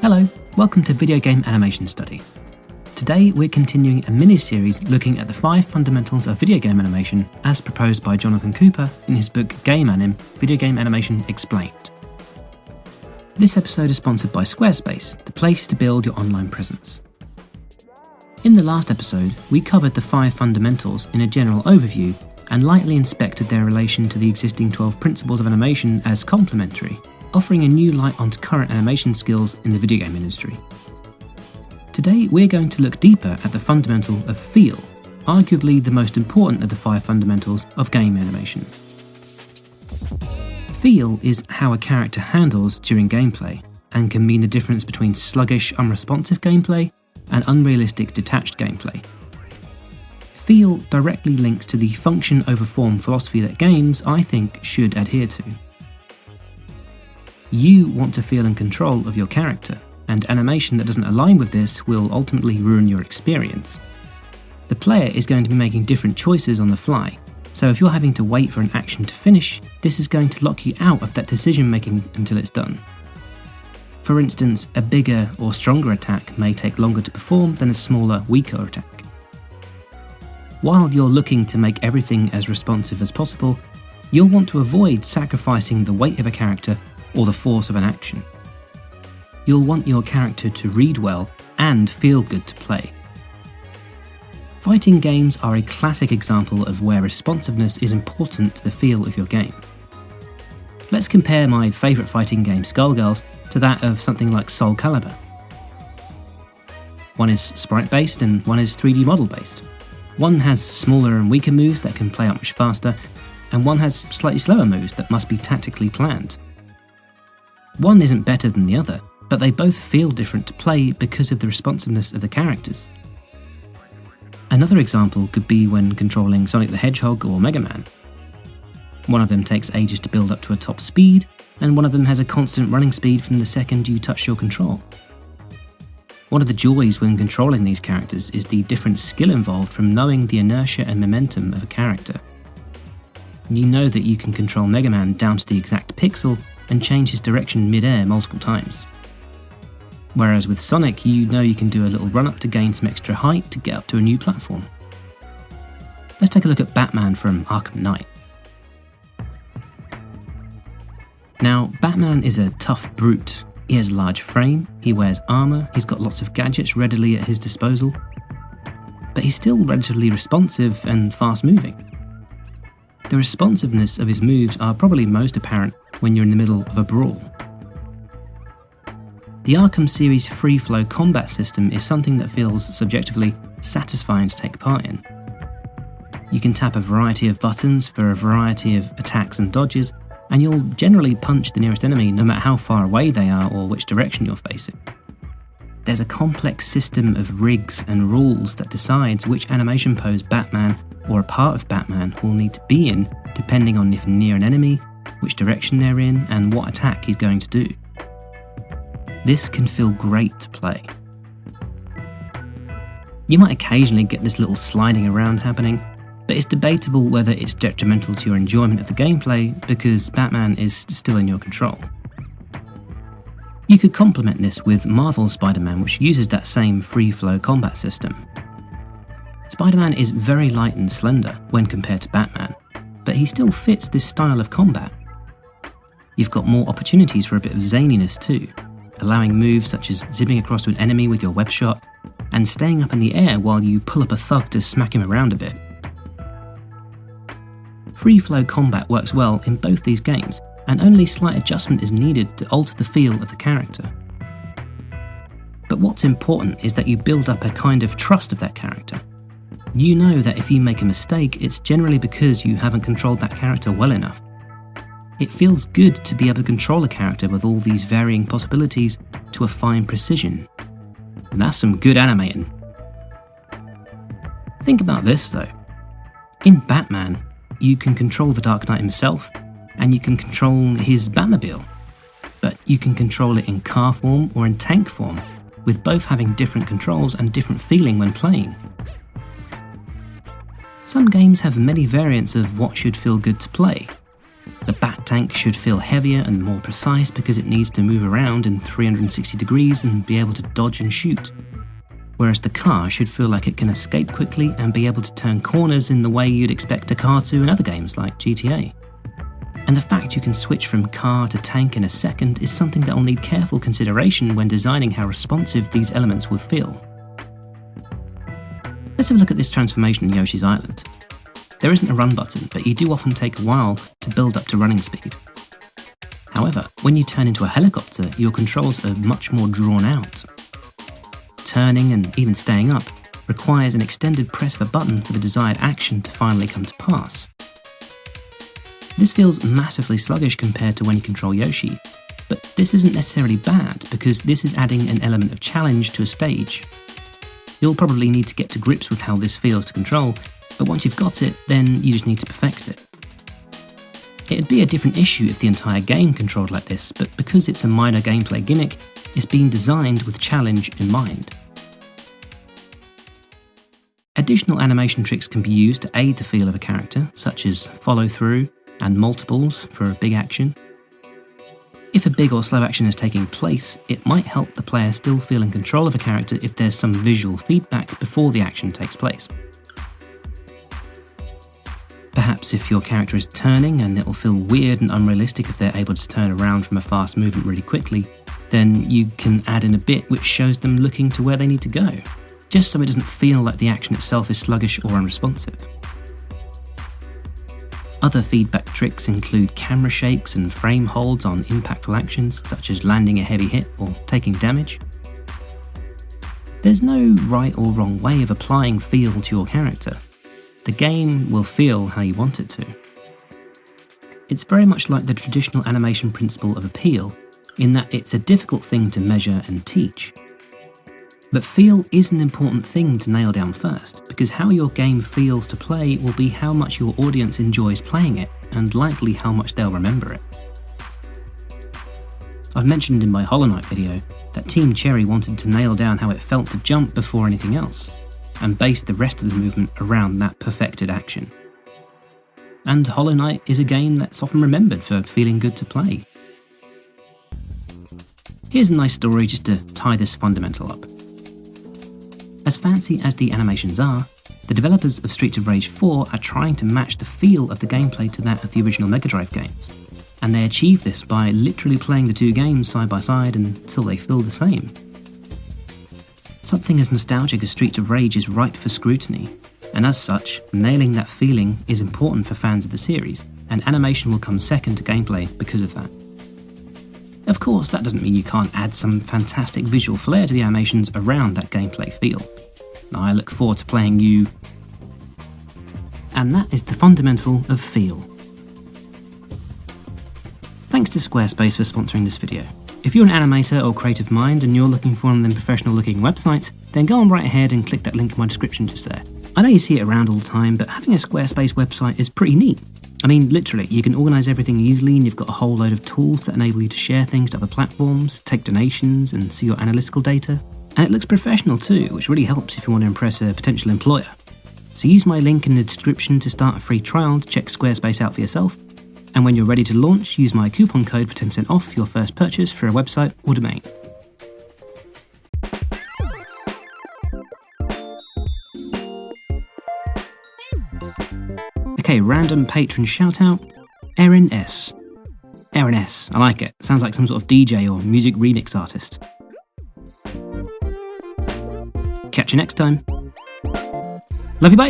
Hello, welcome to Video Game Animation Study. Today we're continuing a mini-series looking at the 5 fundamentals of video game animation as proposed by Jonathan Cooper in his book Game Anim, Video Game Animation Explained. This episode is sponsored by Squarespace, the place to build your online presence. In the last episode, we covered the 5 fundamentals in a general overview and lightly inspected their relation to the existing 12 principles of animation as complementary, offering a new light onto current animation skills in the video game industry. Today we're going to look deeper at the fundamental of feel, arguably the most important of the 5 fundamentals of game animation. Feel is how a character handles during gameplay, and can mean the difference between sluggish, unresponsive gameplay and unrealistic, detached gameplay. Feel directly links to the function over form philosophy that games, I think, should adhere to. You want to feel in control of your character, and animation that doesn't align with this will ultimately ruin your experience. The player is going to be making different choices on the fly, so if you're having to wait for an action to finish, this is going to lock you out of that decision making until it's done. For instance, a bigger or stronger attack may take longer to perform than a smaller, weaker attack. While you're looking to make everything as responsive as possible, you'll want to avoid sacrificing the weight of a character or the force of an action. You'll want your character to read well and feel good to play. Fighting games are a classic example of where responsiveness is important to the feel of your game. Let's compare my favourite fighting game, Skullgirls, to that of something like Soul Calibur. One is sprite-based and one is 3D model-based. One has smaller and weaker moves that can play out much faster, and one has slightly slower moves that must be tactically planned. One isn't better than the other, but they both feel different to play because of the responsiveness of the characters. Another example could be when controlling Sonic the Hedgehog or Mega Man. One of them takes ages to build up to a top speed, and one of them has a constant running speed from the second you touch your control. One of the joys when controlling these characters is the different skill involved from knowing the inertia and momentum of a character. You know that you can control Mega Man down to the exact pixel and change his direction mid-air multiple times. Whereas with Sonic, you know you can do a little run-up to gain some extra height to get up to a new platform. Let's take a look at Batman from Arkham Knight. Now, Batman is a tough brute. He has a large frame, he wears armour, he's got lots of gadgets readily at his disposal, but he's still relatively responsive and fast-moving. The responsiveness of his moves are probably most apparent when you're in the middle of a brawl. The Arkham series free-flow combat system is something that feels subjectively satisfying to take part in. You can tap a variety of buttons for a variety of attacks and dodges, and you'll generally punch the nearest enemy no matter how far away they are or which direction you're facing. There's a complex system of rigs and rules that decides which animation pose Batman or a part of Batman will need to be in depending on if near an enemy, which direction they're in, and what attack he's going to do. This can feel great to play. You might occasionally get this little sliding around happening, but it's debatable whether it's detrimental to your enjoyment of the gameplay because Batman is still in your control. You could complement this with Marvel's Spider-Man, which uses that same free-flow combat system. Spider-Man is very light and slender when compared to Batman, but he still fits this style of combat. You've got more opportunities for a bit of zaniness too, allowing moves such as zipping across to an enemy with your web shot and staying up in the air while you pull up a thug to smack him around a bit. Free-flow combat works well in both these games, and only slight adjustment is needed to alter the feel of the character. But what's important is that you build up a kind of trust of that character. You know that if you make a mistake, it's generally because you haven't controlled that character well enough. It feels good to be able to control a character with all these varying possibilities to a fine precision. And that's some good animating. Think about this though. In Batman, you can control the Dark Knight himself, and you can control his Batmobile. But you can control it in car form or in tank form, with both having different controls and different feeling when playing. Some games have many variants of what should feel good to play, The bat tank should feel heavier and more precise because it needs to move around in 360 degrees and be able to dodge and shoot. Whereas the car should feel like it can escape quickly and be able to turn corners in the way you'd expect a car to in other games like GTA. And the fact you can switch from car to tank in a second is something that will need careful consideration when designing how responsive these elements will feel. Let's have a look at this transformation in Yoshi's Island. There isn't a run button, but you do often take a while to build up to running speed. However, when you turn into a helicopter, your controls are much more drawn out. Turning and even staying up requires an extended press of a button for the desired action to finally come to pass. This feels massively sluggish compared to when you control Yoshi, but this isn't necessarily bad because this is adding an element of challenge to a stage. You'll probably need to get to grips with how this feels to control, but once you've got it, then you just need to perfect it. It'd be a different issue if the entire game controlled like this, but because it's a minor gameplay gimmick, it's been designed with challenge in mind. Additional animation tricks can be used to aid the feel of a character, such as follow-through and multiples for big action. If a big or slow action is taking place, it might help the player still feel in control of a character if there's some visual feedback before the action takes place. Perhaps if your character is turning and it'll feel weird and unrealistic if they're able to turn around from a fast movement really quickly, then you can add in a bit which shows them looking to where they need to go, just so it doesn't feel like the action itself is sluggish or unresponsive. Other feedback tricks include camera shakes and frame holds on impactful actions, such as landing a heavy hit or taking damage. There's no right or wrong way of applying feel to your character. The game will feel how you want it to. It's very much like the traditional animation principle of appeal, in that it's a difficult thing to measure and teach. But feel is an important thing to nail down first, because how your game feels to play will be how much your audience enjoys playing it, and likely how much they'll remember it. I've mentioned in my Hollow Knight video that Team Cherry wanted to nail down how it felt to jump before anything else, and based the rest of the movement around that perfected action. And Hollow Knight is a game that's often remembered for feeling good to play. Here's a nice story just to tie this fundamental up. As fancy as the animations are, the developers of Streets of Rage 4 are trying to match the feel of the gameplay to that of the original Mega Drive games, and they achieve this by literally playing the two games side by side until they feel the same. Something as nostalgic as Streets of Rage is ripe for scrutiny, and as such, nailing that feeling is important for fans of the series, and animation will come second to gameplay because of that. Of course, that doesn't mean you can't add some fantastic visual flair to the animations around that gameplay feel. I look forward to playing you. And that is the fundamental of feel. Thanks to Squarespace for sponsoring this video. If you're an animator or creative mind and you're looking for one of them professional looking websites, then go on right ahead and click that link in my description just there. I know you see it around all the time, but having a Squarespace website is pretty neat. I mean, literally, you can organise everything easily and you've got a whole load of tools that enable you to share things to other platforms, take donations and see your analytical data. And it looks professional too, which really helps if you want to impress a potential employer. So use my link in the description to start a free trial to check Squarespace out for yourself. And when you're ready to launch, use my coupon code for 10% off your first purchase for a website or domain. Okay, random patron shout out, Erin S. Erin S, I like it. Sounds like some sort of DJ or music remix artist. Catch you next time. Love you, bye.